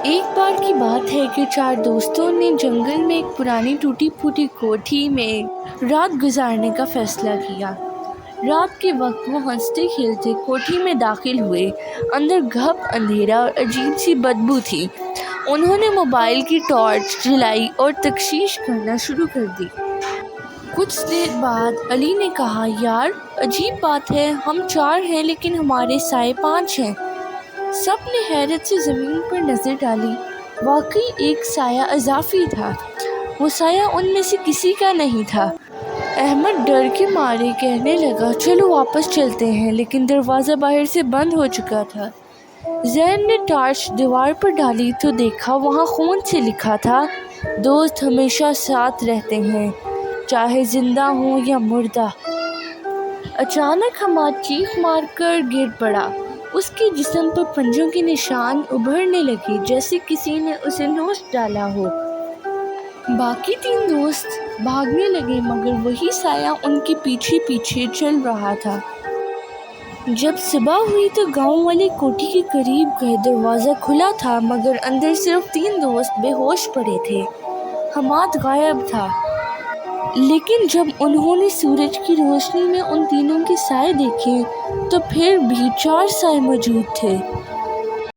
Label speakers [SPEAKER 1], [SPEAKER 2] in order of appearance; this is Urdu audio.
[SPEAKER 1] ایک بار کی بات ہے کہ 4 دوستوں نے جنگل میں ایک پرانی ٹوٹی پھوٹی کوٹھی میں رات گزارنے کا فیصلہ کیا۔ رات کے وقت وہ ہنستے کھیلتے کوٹھی میں داخل ہوئے۔ اندر گھپ اندھیرا اور عجیب سی بدبو تھی۔ انہوں نے موبائل کی ٹارچ جلائی اور تفتیش کرنا شروع کر دی۔ کچھ دیر بعد علی نے کہا، یار عجیب بات ہے، ہم 4 ہیں لیکن ہمارے سائے 5 ہیں۔ سب نے حیرت سے زمین پر نظر ڈالی۔ واقعی ایک سایہ اضافی تھا۔ وہ سایہ ان میں سے کسی کا نہیں تھا۔ احمد ڈر کے مارے کہنے لگا، چلو واپس چلتے ہیں، لیکن دروازہ باہر سے بند ہو چکا تھا۔ زین نے ٹارچ دیوار پر ڈالی تو دیکھا وہاں خون سے لکھا تھا، دوست ہمیشہ ساتھ رہتے ہیں، چاہے زندہ ہوں یا مردہ۔ اچانک حماد چیخ مار کر گر پڑا۔ اس کے جسم پر پنجوں کے نشان ابھرنے لگے جیسے کسی نے اسے نوچ ڈالا ہو۔ باقی 3 دوست بھاگنے لگے مگر وہی سایہ ان کے پیچھے پیچھے چل رہا تھا۔ جب صبح ہوئی تو گاؤں والے کوٹھی کے قریب گئے۔ دروازہ کھلا تھا مگر اندر صرف 3 دوست بے ہوش پڑے تھے۔ حماد غائب تھا۔ لیکن جب انہوں نے سورج کی روشنی میں ان تینوں کے سائے دیکھے تو پھر بھی 4 سائے موجود تھے۔